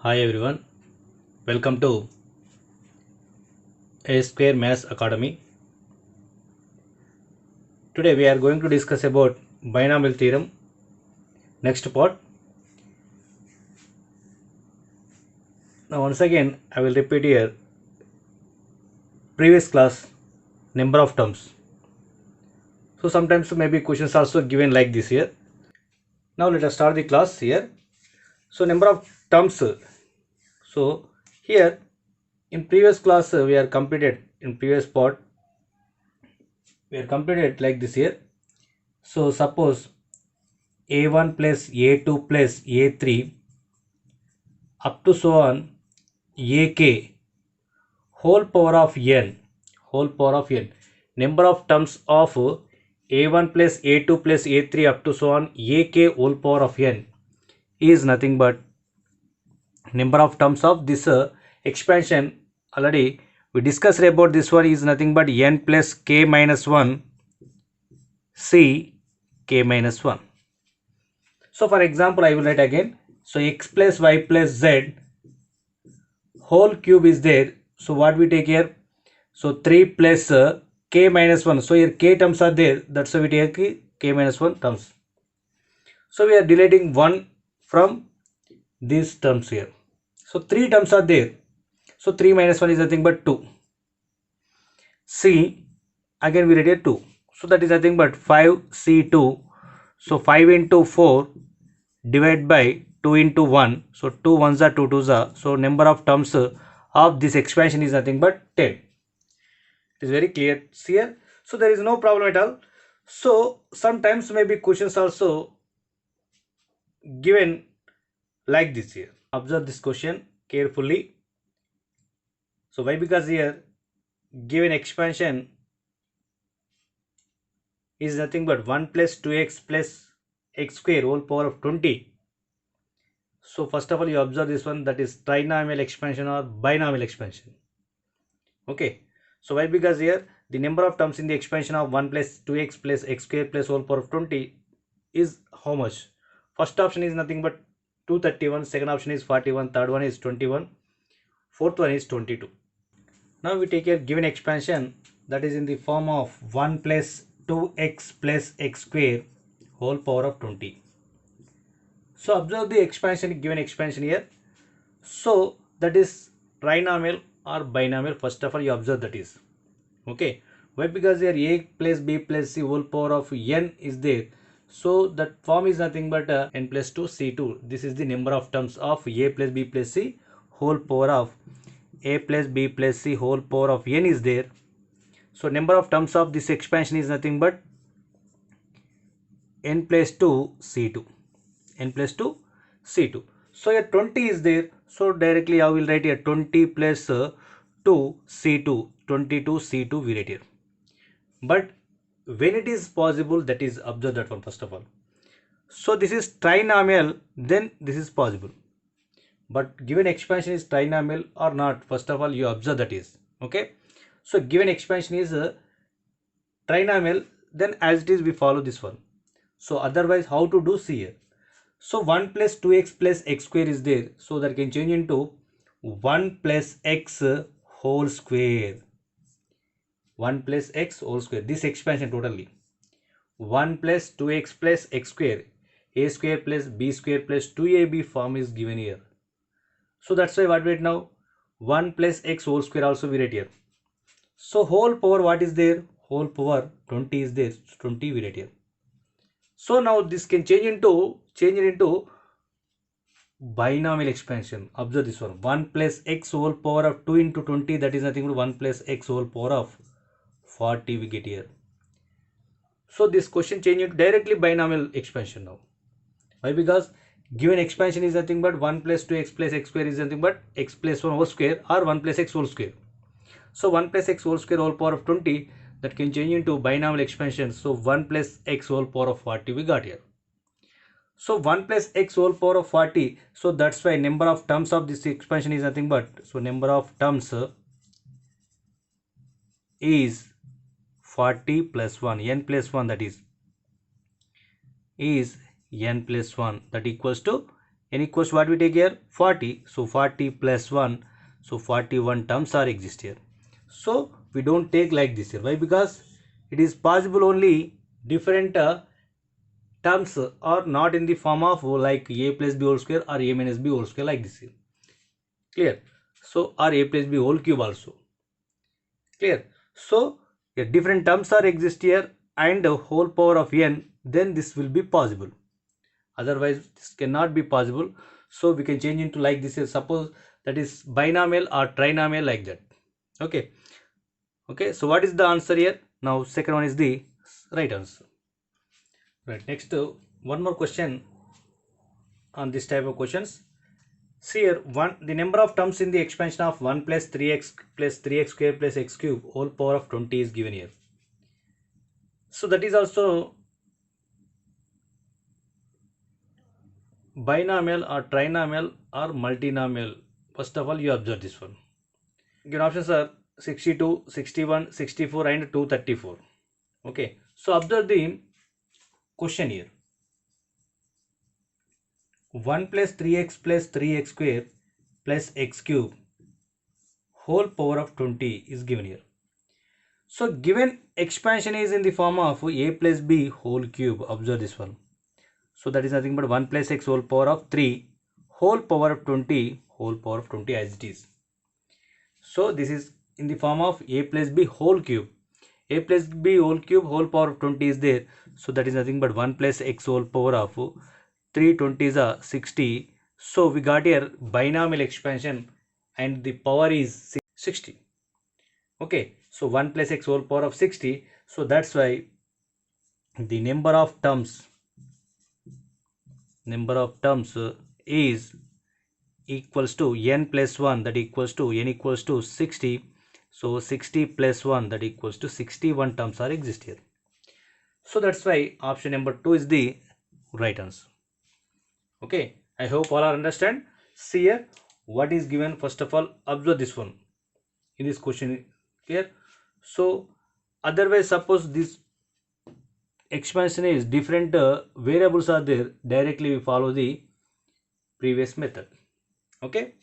Hi everyone, welcome to A Square Maths Academy. Today we are going to discuss about binomial theorem. Next part. Now once again I will repeat here previous class number of terms. So sometimes maybe questions also given like this here. Now let us start the class here. So number of terms. So here in previous class we are completed in previous part we are completed like this here. So suppose a1 plus a2 plus a3 up to so on ak whole power of n number of terms of a1 plus a2 plus a3 up to so on ak whole power of n is nothing but number of terms of this expansion. Already we discussed about this one is nothing but n plus k minus 1 c k minus 1. So for example I will write again. So x plus y plus z whole cube is there. So what we take here? So 3 plus k minus 1. So here k terms are there. That's why we take k minus 1 terms. So we are deleting 1 from these terms here. So 3 terms are there. So 3 minus 1 is nothing but 2. C again we write here 2. So that is nothing but 5c2. So 5 into 4 divided by 2 into 1. So 2 ones are 2 twos are. So number of terms of this expansion is nothing but 10. It is very clear here. So there is no problem at all. So sometimes maybe questions also given like this here. Observe this question carefully. So why? Because here given expansion is nothing but 1 plus 2x plus x square whole power of 20. So first of all you observe this one, that is trinomial expansion or binomial expansion. Okay. So why? Because here the number of terms in the expansion of 1 plus 2x plus x square plus whole power of 20 is how much? First option is nothing but 231, second option is 41, third one is 21, fourth one is 22. Now we take a given expansion that is in the form of 1 plus 2x plus x square whole power of 20. So observe the expansion, given expansion here. So that is trinomial or binomial. First of all you observe that is. Okay. Why? Because here a plus b plus c whole power of n is there. So that form is nothing but n plus 2 c2. This is the number of terms of a plus b plus c whole power of a plus b plus c whole power of n is there. So number of terms of this expansion is nothing but n plus 2 c2. n plus 2 c2. So here 20 is there. So directly I will write here 20 plus 2 c2. 22 c2 we write here. But when it is possible, that is observe that one first of all. So this is trinomial, then this is possible. But given expansion is trinomial or not, first of all you observe that is. Okay. So given expansion is trinomial, then as it is we follow this one. So otherwise how to do? See here. So 1 plus 2x plus x square is there. So that can change into 1 plus x whole square. 1 plus x whole square. This expansion totally. 1 plus 2x plus x square. A square plus b square plus 2ab form is given here. So that's why what we write now? 1 plus x whole square also we write here. So whole power what is there? Whole power 20 is there. 20 we write here. So now this can change it into binomial expansion. Observe this one. 1 plus x whole power of 2 into 20, that is nothing but 1 plus x whole power of 40 we get here. So this question change into directly binomial expansion now. Why? Because given expansion is nothing but 1 plus 2x plus x square is nothing but x plus 1 whole square or 1 plus x whole square. So 1 plus x whole square whole power of 20, that can change into binomial expansion. So 1 plus x whole power of 40 we got here. So 1 plus x whole power of 40. So that's why number of terms of this expansion is nothing but, so number of terms is 40 plus 1, n plus 1, that is n plus 1, that equals to n equals what we take here 40, so 40 plus 1, so 41 terms are exist here. So we don't take like this here. Why? Because it is possible only different terms are not in the form of like a plus b whole square or a minus b whole square like this here. Clear? So or a plus b whole cube also. Clear? So different terms are exist here and a whole power of n, then this will be possible. Otherwise this cannot be possible. So we can change into like this here. Suppose that is binomial or trinomial like that. Okay. Okay. So what is the answer here? Now second one is the right answer. Right. Next one more question on this type of questions. See here, the number of terms in the expansion of 1 plus 3x plus 3x square plus x cube whole power of 20 is given here. So that is also binomial or trinomial or multinomial. First of all, you observe this one. Given options are 62, 61, 64 and 234. Okay. So observe the question here. 1 plus 3x plus 3x square plus x cube whole power of 20 is given here. So given expansion is in the form of a plus b whole cube. Observe this one. So that is nothing but 1 plus x whole power of 3 whole power of 20 whole power of 20 as it is. So this is in the form of a plus b whole cube. A plus b whole cube whole power of 20 is there. So that is nothing but 1 plus x whole power of 3 20s are 60. So we got here binomial expansion and the power is 60. Okay. So 1 plus x whole power of 60. So that's why the number of terms is equals to n plus 1, that equals to n equals to 60. So 60 plus 1, that equals to 61 terms are exist here. So that's why option number 2 is the right answer. Okay, I hope all are understand. See here what is given. First of all, observe this one in this question. Clear? So otherwise, suppose this expansion is different variables are there, directly we follow the previous method. Okay.